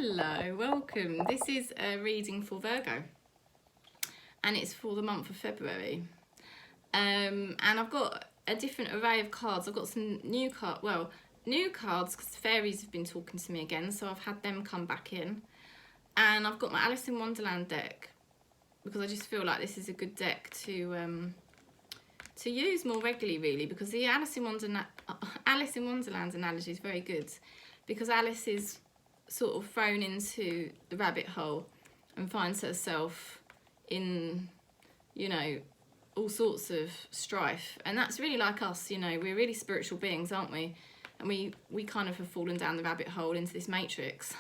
Hello, welcome. This is a reading for Virgo and it's for the month of February. And I've got a different array of cards. I've got some new cards because fairies have been talking to me again, so I've had them come back in. And I've got my Alice in Wonderland deck because I just feel like this is a good deck to use more regularly, really, because the Alice in Wonderland analogy is very good, because Alice is sort of thrown into the rabbit hole and finds herself in, you know, all sorts of strife. And that's really like us, you know, we're really spiritual beings, aren't we? And we kind of have fallen down the rabbit hole into this matrix.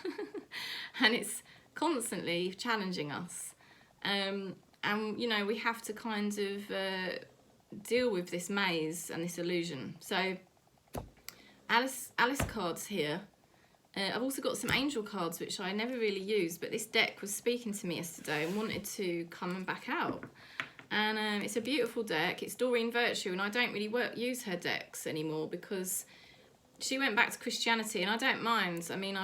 And it's constantly challenging us. And, you know, we have to kind of deal with this maze and this illusion. So Alice cards here. I've also got some angel cards which I never really use, but this deck was speaking to me yesterday and wanted to come back out. And it's a beautiful deck. It's Doreen Virtue, and I don't really use her decks anymore because she went back to Christianity, and I don't mind. I mean,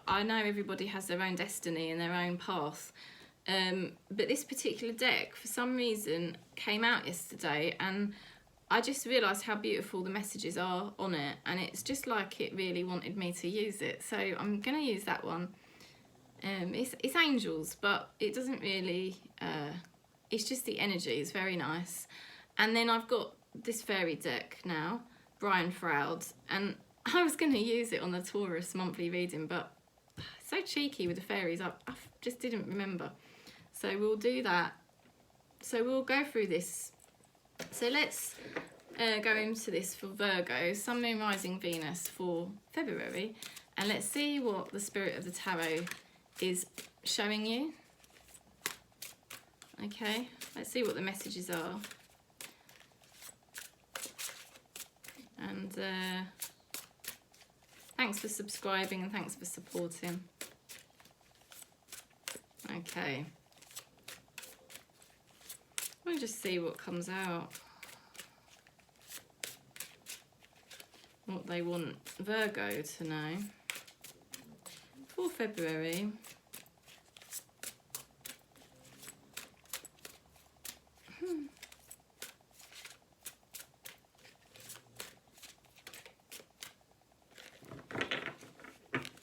I know everybody has their own destiny and their own path. But this particular deck, for some reason, came out yesterday, and I just realised how beautiful the messages are on it, and it's just like it really wanted me to use it. So I'm going to use that one. It's angels, but it doesn't really... it's just the energy. It's very nice. And then I've got this fairy deck now, Brian Froud, and I was going to use it on the Taurus monthly reading, but so cheeky with the fairies, I just didn't remember. So we'll do that. So we'll go through this. So let's go into this for Virgo, Sun, Moon, Rising, Venus for February, and let's see what the Spirit of the Tarot is showing you. Okay, let's see what the messages are. And thanks for subscribing and thanks for supporting. Okay. Let me just see what comes out. What they want Virgo to know for February.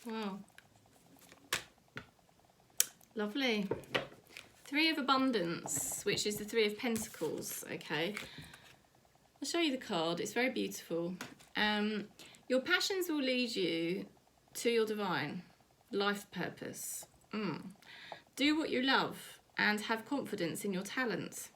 Wow. Lovely. Three of Abundance, which is the Three of Pentacles, okay? I'll show you the card. It's very beautiful. Your passions will lead you to your divine life purpose. Do what you love and have confidence in your talent.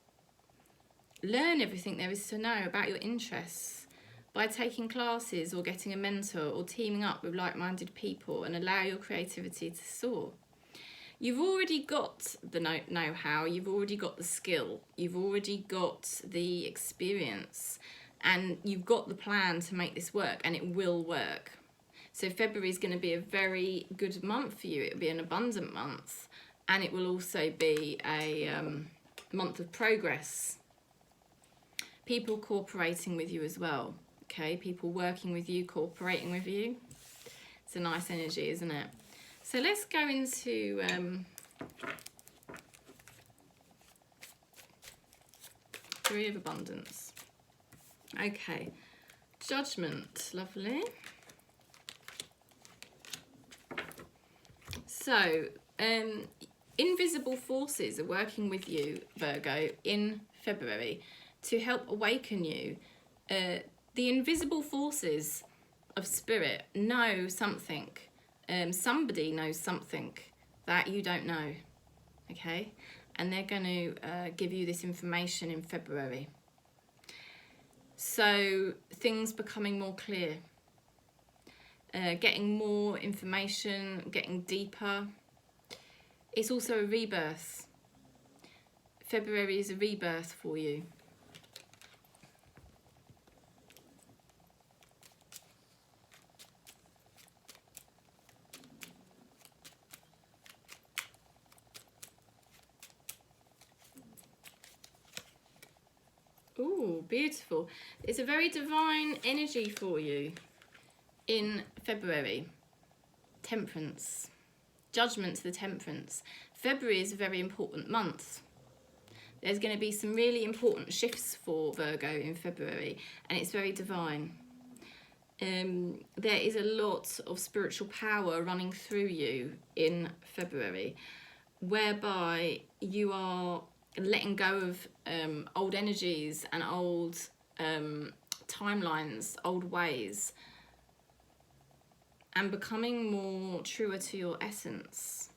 Learn everything there is to know about your interests by taking classes or getting a mentor or teaming up with like-minded people, and allow your creativity to soar. You've already got the know-how, you've already got the skill, you've already got the experience, and you've got the plan to make this work, and it will work. So February is going to be a very good month for you. It will be an abundant month, and it will also be a month of progress. People cooperating with you as well, okay? People working with you, cooperating with you. It's a nice energy, isn't it? So let's go into Three of Abundance. Okay, Judgment, lovely. So, invisible forces are working with you, Virgo, in February to help awaken you. The invisible forces of spirit know something. Somebody knows something that you don't know, okay? And they're going to give you this information in February. So things becoming more clear, getting more information, getting deeper. It's also a rebirth. February is a rebirth for you. Ooh, beautiful. It's a very divine energy for you in February. Temperance. Judgment to the Temperance. February is a very important month. There's going to be some really important shifts for Virgo in February, and it's very divine. There is a lot of spiritual power running through you in February, whereby you are letting go of old energies and old timelines, old ways, and becoming more truer to your essence.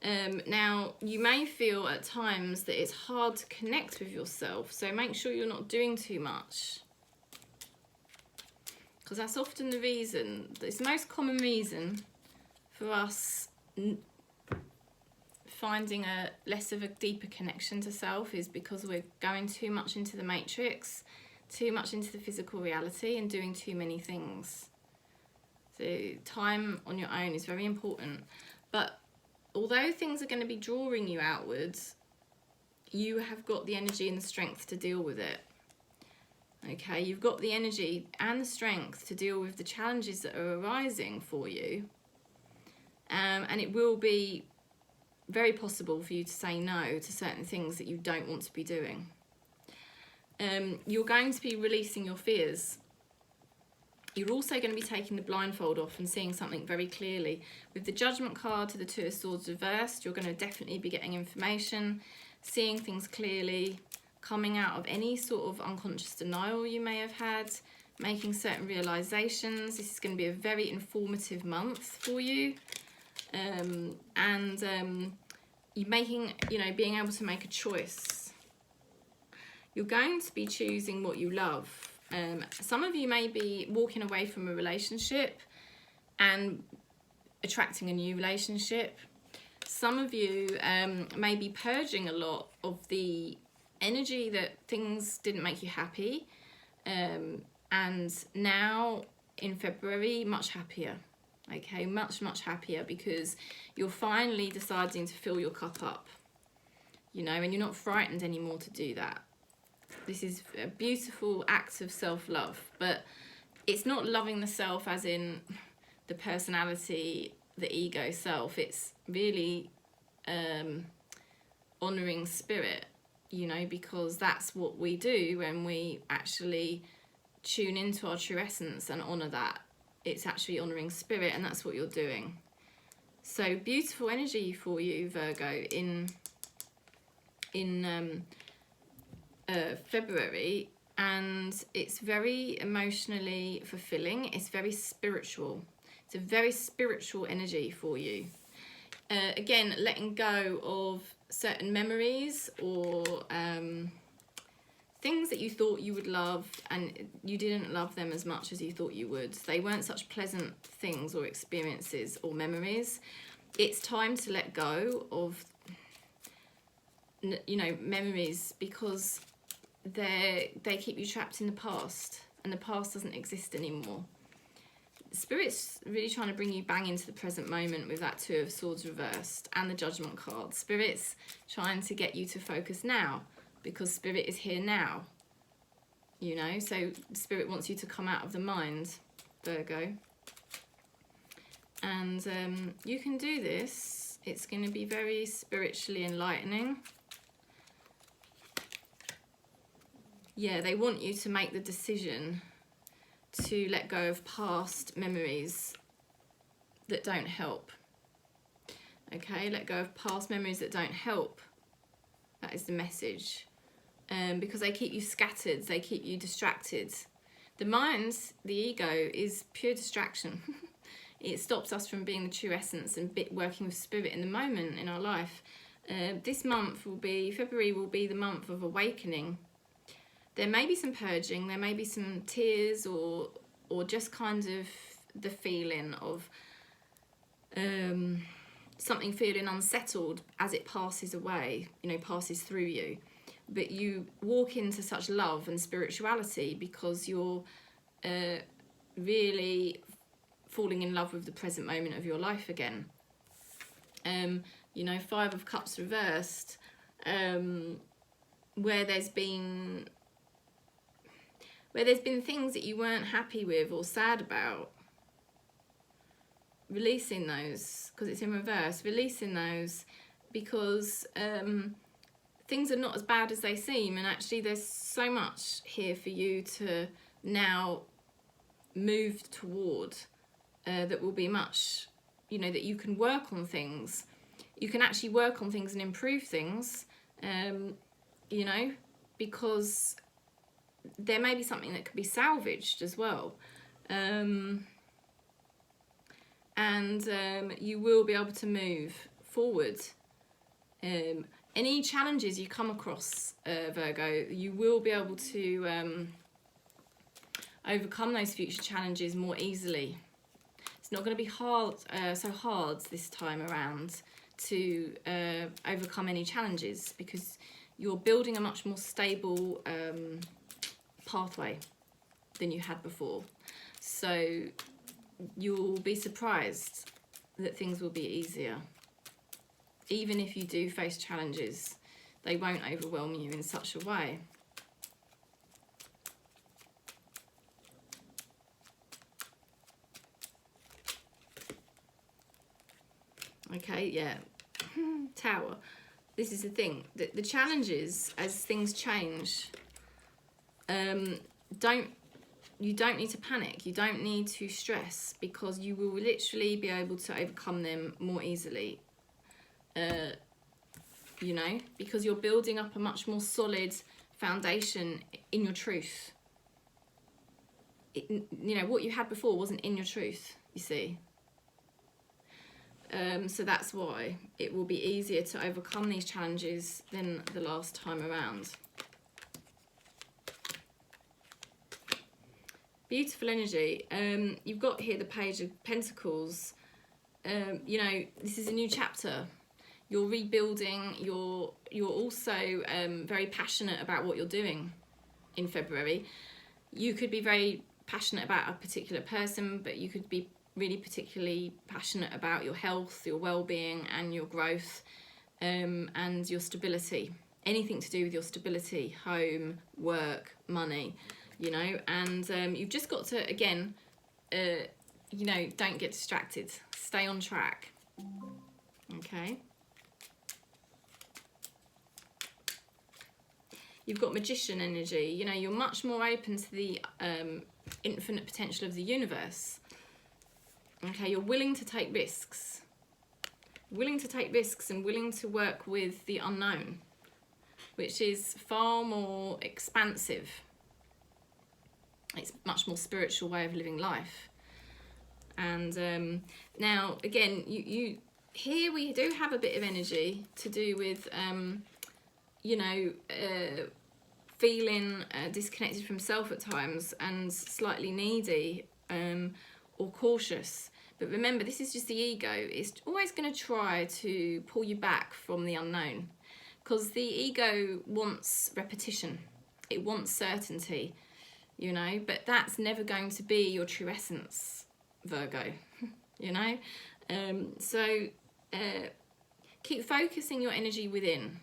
Now, you may feel at times that it's hard to connect with yourself, so make sure you're not doing too much, because that's often the reason, it's the most common reason for us finding a less of a deeper connection to self, is because we're going too much into the matrix, too much into the physical reality, and doing too many things. So time on your own is very important. But although things are going to be drawing you outwards, you have got the energy and the strength to deal with it. Okay, you've got the energy and the strength to deal with the challenges that are arising for you. And it will be very possible for you to say no to certain things that you don't want to be doing. You're going to be releasing your fears. You're also going to be taking the blindfold off and seeing something very clearly. With the Judgment card to the Two of Swords reversed, you're going to definitely be getting information, seeing things clearly, coming out of any sort of unconscious denial you may have had, making certain realizations. This is going to be a very informative month for you. You being able to make a choice. You're going to be choosing what you love. Some of you may be walking away from a relationship and attracting a new relationship. Some of you may be purging a lot of the energy that things didn't make you happy, and now in February, much happier. Okay, much happier, because you're finally deciding to fill your cup up, and you're not frightened anymore to do that. This is a beautiful act of self-love, but it's not loving the self as in the personality, the ego self. It's really honouring spirit, because that's what we do when we actually tune into our true essence and honour that. It's actually honouring spirit, and that's what you're doing. So beautiful energy for you, Virgo, in February, and it's very emotionally fulfilling. It's very spiritual. It's a very spiritual energy for you. Again, letting go of certain memories or things that you thought you would love and you didn't love them as much as you thought you would. They weren't such pleasant things or experiences or memories. It's time to let go of memories, because they keep you trapped in the past, and the past doesn't exist anymore. Spirit's really trying to bring you bang into the present moment with that Two of Swords reversed and the Judgment card. Spirit's trying to get you to focus now, because Spirit is here now, so Spirit wants you to come out of the mind, Virgo, and you can do this. It's going to be very spiritually enlightening. Yeah, they want you to make the decision to let go of past memories that don't help. Okay, let go of past memories that don't help. That is the message. Because they keep you scattered, they keep you distracted. The mind, the ego, is pure distraction. It stops us from being the true essence and working with spirit in the moment in our life. This month February will be the month of awakening. There may be some purging, there may be some tears, or just kind of the feeling of something feeling unsettled as it passes away, passes through you. But you walk into such love and spirituality because you're really falling in love with the present moment of your life again. Five of Cups reversed, where there's been things that you weren't happy with or sad about, releasing those, because it's in reverse, releasing those, because things are not as bad as they seem, and actually there's so much here for you to now move toward, that will be much, you know, that you can work on things. You can actually work on things and improve things, you know, because there may be something that could be salvaged as well. You will be able to move forward. Any challenges you come across, Virgo, you will be able to overcome those future challenges more easily. It's not going to be hard, so hard this time around to overcome any challenges, because you're building a much more stable pathway than you had before. So you'll be surprised that things will be easier. Even if you do face challenges, they won't overwhelm you in such a way. Okay, yeah. Tower. This is the thing. The challenges, as things change, you don't need to panic. You don't need to stress, because you will literally be able to overcome them more easily. You know, because you're building up a much more solid foundation in your truth. You know, what you had before wasn't in your truth, you see. So that's why it will be easier to overcome these challenges than the last time around. Beautiful energy. You've got here the Page of Pentacles. You know, this is a new chapter. You're rebuilding. You're also very passionate about what you're doing in February. You could be very passionate about a particular person, but you could be really particularly passionate about your health, your well-being, and your growth, and your stability. Anything to do with your stability, home, work, money, you know. And you've just got to, again, you know, don't get distracted. Stay on track. Okay. You've got Magician energy. You know, you're much more open to the infinite potential of the universe. Okay, you're willing to take risks. Willing to take risks and willing to work with the unknown, which is far more expansive. It's a much more spiritual way of living life. And now, again, you here we do have a bit of energy to do with, you know, feeling disconnected from self at times and slightly needy or cautious. But remember, this is just the ego. It's always going to try to pull you back from the unknown, because the ego wants repetition. It wants certainty, you know, but that's never going to be your true essence, Virgo, you know. So keep focusing your energy within,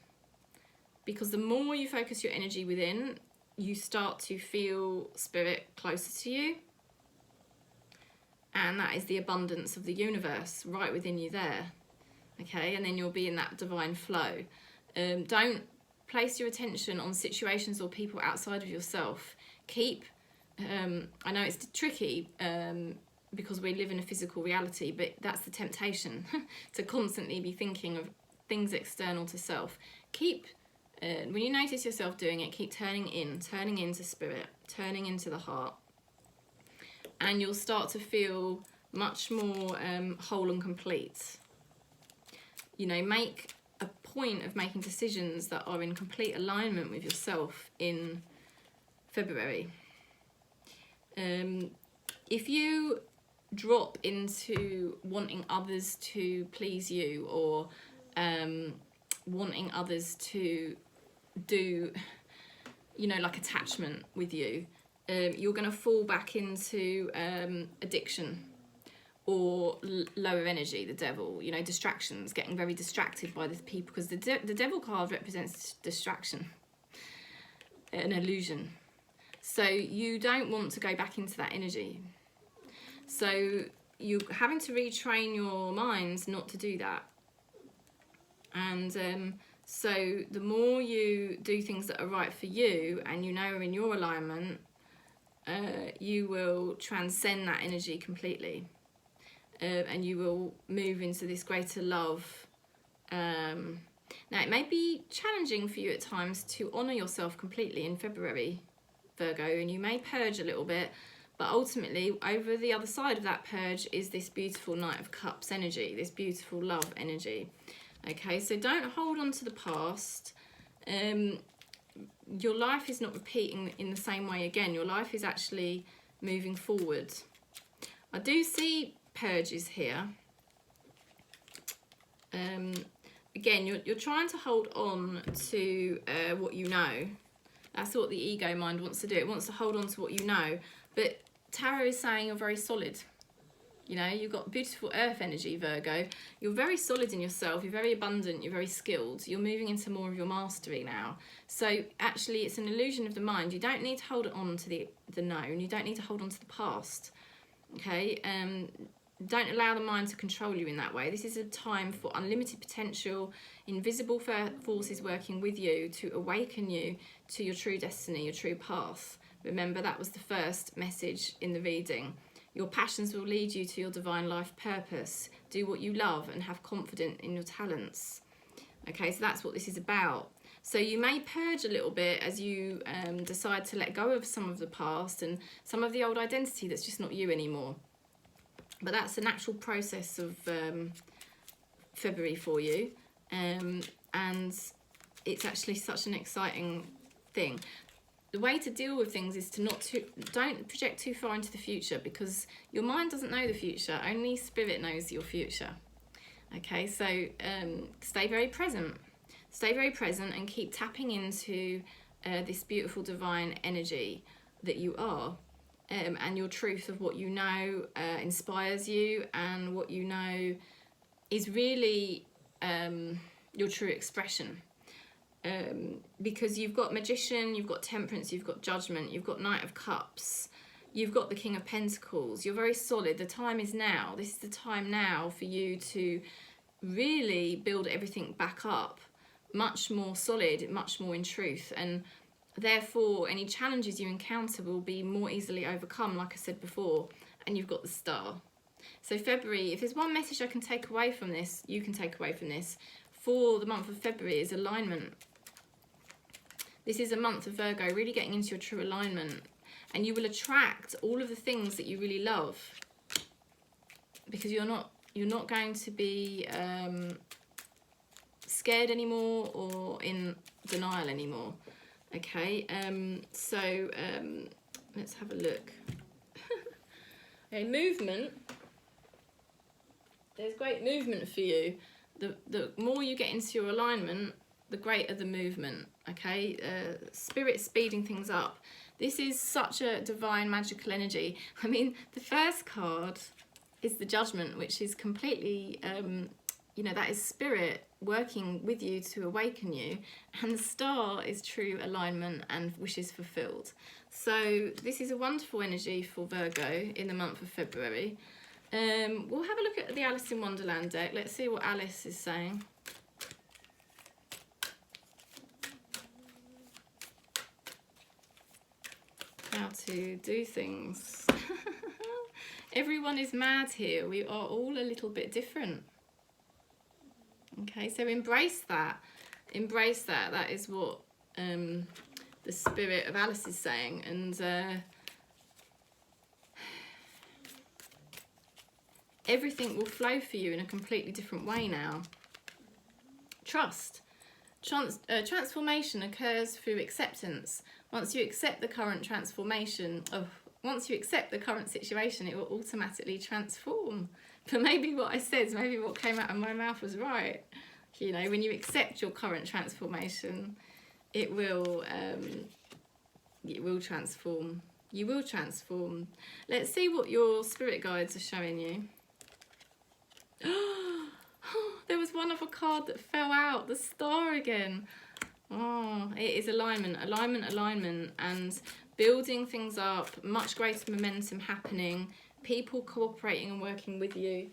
because the more you focus your energy within, you start to feel spirit closer to you. And that is the abundance of the universe right within you there. Okay, and then you'll be in that divine flow. Don't place your attention on situations or people outside of yourself. Keep, I know it's tricky because we live in a physical reality, but that's the temptation, to constantly be thinking of things external to self. Keep, when you notice yourself doing it, keep turning into spirit, turning into the heart. And you'll start to feel much more whole and complete. You know, make a point of making decisions that are in complete alignment with yourself in February. If you drop into wanting others to please you, or wanting others to do, you know, like attachment with you, you're going to fall back into addiction or lower energy, the devil, you know, distractions, getting very distracted by the people, because the devil card represents distraction, an illusion. So you don't want to go back into that energy. So you're having to retrain your mind not to do that. And so the more you do things that are right for you and you know are in your alignment, you will transcend that energy completely. And you will move into this greater love. Now, it may be challenging for you at times to honour yourself completely in February, Virgo, and you may purge a little bit, but ultimately, over the other side of that purge is this beautiful Knight of Cups energy, this beautiful love energy. Okay, so don't hold on to the past. Your life is not repeating in the same way again. Your life is actually moving forward. I do see purges here. Again, you're trying to hold on to what you know. That's what the ego mind wants to do. It wants to hold on to what you know. But Tarot is saying you're very solid. You know, you've got beautiful earth energy, Virgo. You're very solid in yourself. You're very abundant. You're very skilled. You're moving into more of your mastery now. So actually, it's an illusion of the mind. You don't need to hold on to the known. You don't need to hold on to the past. Okay? Don't allow the mind to control you in that way. This is a time for unlimited potential, invisible forces working with you to awaken you to your true destiny, your true path. Remember, that was the first message in the reading. Your passions will lead you to your divine life purpose. Do what you love and have confidence in your talents. Okay, so that's what this is about. So you may purge a little bit as you decide to let go of some of the past and some of the old identity that's just not you anymore. But that's a natural process of February for you. And it's actually such an exciting thing. The way to deal with things is to don't project too far into the future, because your mind doesn't know the future. Only spirit knows your future. Okay, so stay very present. Stay very present and keep tapping into this beautiful divine energy that you are. And your truth of what you know inspires you, and what you know is really your true expression. Because you've got Magician, you've got Temperance, you've got Judgment, you've got Knight of Cups, you've got the King of Pentacles. You're very solid. The time is now. This is the time now for you to really build everything back up, much more solid, much more in truth. And therefore, any challenges you encounter will be more easily overcome, like I said before. And you've got the Star. So February, if there's one message I can take away from this, you can take away from this, for the month of February, is alignment. This is a month of Virgo, really getting into your true alignment. And you will attract all of the things that you really love. Because you're not going to be scared anymore or in denial anymore. Okay, so let's have a look. Okay, movement. There's great movement for you. The more you get into your alignment, the greater the movement. Okay, spirit speeding things up. This is such a divine magical energy. I mean, the first card is the Judgment, which is completely you know, that is spirit working with you to awaken you, and the Star is true alignment and wishes fulfilled. So this is a wonderful energy for Virgo in the month of February. We'll have a look at the Alice in Wonderland deck. Let's see what Alice is saying. How to do things. Everyone is mad here. We are all a little bit different. Okay, so embrace that. Embrace that. That is what the spirit of Alice is saying. And everything will flow for you in a completely different way now. Trust. Transformation occurs through acceptance. Once you accept the current transformation, once you accept the current situation, it will automatically transform. But maybe what I said, maybe what came out of my mouth was right. You know, when you accept your current transformation, it will transform. You will transform. Let's see what your spirit guides are showing you. There was one other card that fell out, the Star again. Oh, it is alignment, alignment, alignment, and building things up, much greater momentum happening, people cooperating and working with you.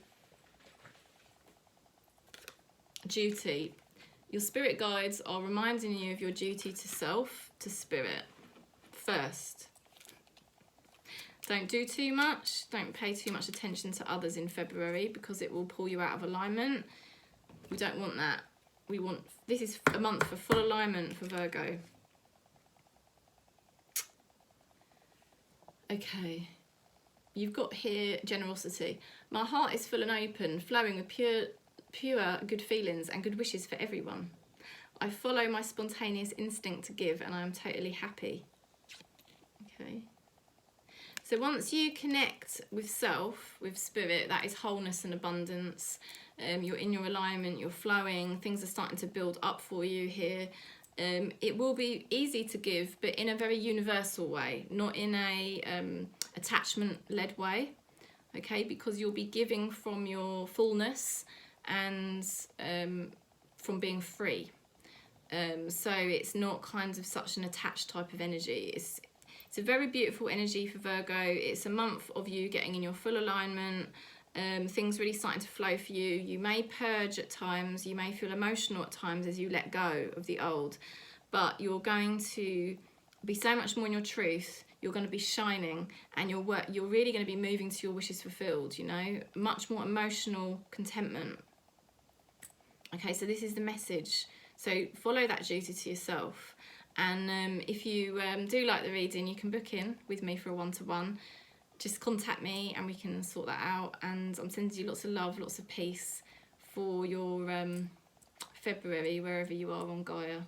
Duty. Your spirit guides are reminding you of your duty to self, to spirit, first. Don't do too much. Don't pay too much attention to others in February, because it will pull you out of alignment. We don't want that. We want, this is a month for full alignment for Virgo. Okay. You've got here generosity. My heart is full and open, flowing with pure good feelings and good wishes for everyone. I follow my spontaneous instinct to give, and I am totally happy. Okay. So once you connect with self, with spirit, that is wholeness and abundance. You're in your alignment, you're flowing, things are starting to build up for you here. It will be easy to give, but in a very universal way, not in a attachment-led way, okay? Because you'll be giving from your fullness and from being free. So it's not kind of such an attached type of energy. It's a very beautiful energy for Virgo. It's a month of you getting in your full alignment, things really starting to flow for you. You may purge at times, you may feel emotional at times as you let go of the old, but you're going to be so much more in your truth. You're going to be shining, and you're really going to be moving to your wishes fulfilled, you know, much more emotional contentment. Okay, so this is the message. So follow that duty to yourself. And if you do like the reading, you can book in with me for a one-to-one. Just contact me and we can sort that out. And I'm sending you lots of love, lots of peace for your February, wherever you are on Gaia.